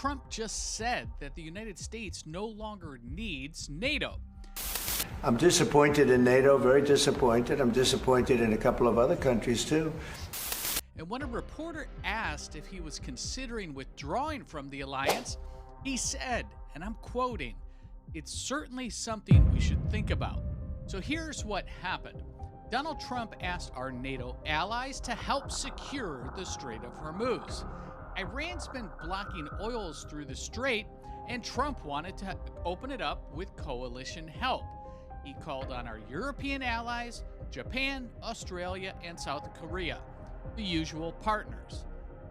Trump just said that the United States no longer needs NATO. I'm disappointed in NATO, very disappointed. I'm disappointed in a couple of other countries too. And when a reporter asked if he was considering withdrawing from the alliance, he said, and I'm quoting, "It's certainly something we should think about." So here's what happened. Donald Trump asked our NATO allies to help secure the Strait of Hormuz. Iran's been blocking oils through the Strait, and Trump wanted to open it up with coalition help. He called on our European allies, Japan, Australia, and South Korea, the usual partners.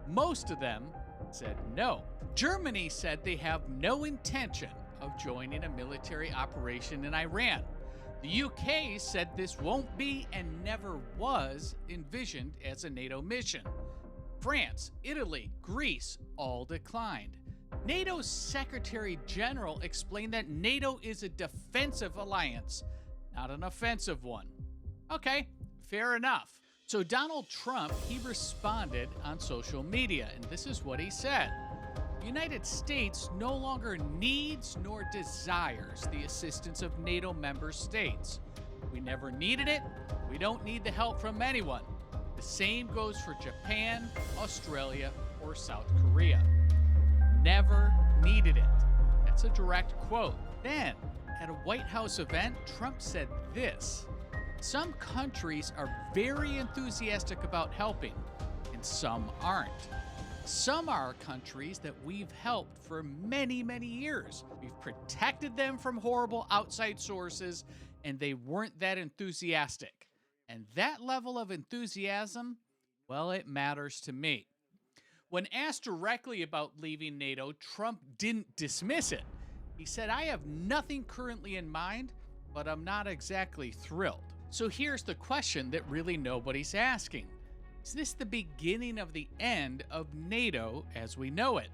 Most of them said no. Germany said they have no intention of joining a military operation in Iran. The UK said this won't be and never was envisioned as a NATO mission. France, Italy, Greece all declined. NATO's Secretary General explained that NATO is a defensive alliance, not an offensive one. Okay, fair enough. So Donald Trump, he responded on social media, and this is what he said. The United States no longer needs nor desires the assistance of NATO member states. We never needed it. We don't need the help from anyone. The same goes for Japan, Australia, or South Korea. Never needed it. That's a direct quote. Then, at a White House event, Trump said this: "Some countries are very enthusiastic about helping, and some aren't. Some are countries that we've helped for many, many years. We've protected them from horrible outside sources, and they weren't that enthusiastic. And that level of enthusiasm, well, it matters to me." When asked directly about leaving NATO, Trump didn't dismiss it. He said, "I have nothing currently in mind, but I'm not exactly thrilled." So here's the question that really nobody's asking. Is this the beginning of the end of NATO as we know it?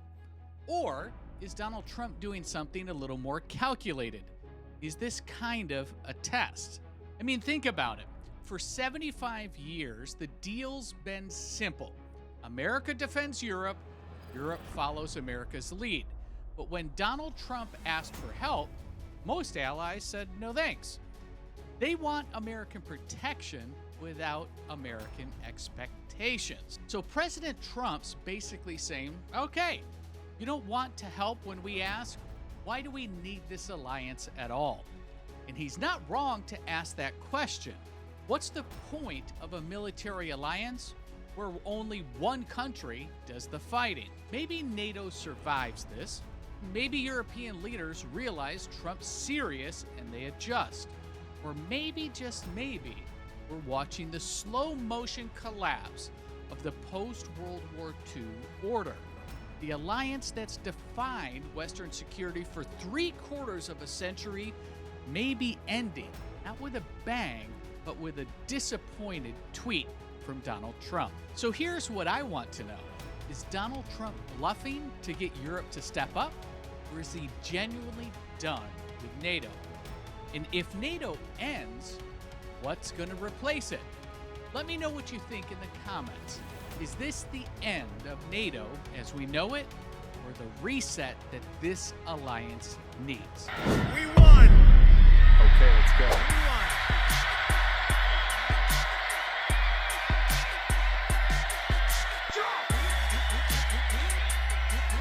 Or is Donald Trump doing something a little more calculated? Is this kind of a test? I mean, think about it. For 75 years, the deal's been simple. America defends Europe, Europe follows America's lead. But when Donald Trump asked for help, most allies said no thanks. They want American protection without American expectations. So President Trump's basically saying, okay, you don't want to help when we ask, why do we need this alliance at all? And he's not wrong to ask that question. What's the point of a military alliance where only one country does the fighting? Maybe NATO survives this. Maybe European leaders realize Trump's serious and they adjust. Or maybe, just maybe, we're watching the slow motion collapse of the post-World War II order. The alliance that's defined Western security for 3/4 of a century may be ending, not with a bang, but with a disappointed tweet from Donald Trump. So here's what I want to know. Is Donald Trump bluffing to get Europe to step up? Or is he genuinely done with NATO? And if NATO ends, what's going to replace it? Let me know what you think in the comments. Is this the end of NATO as we know it, or the reset that this alliance needs? We won! Okay, let's go. We won!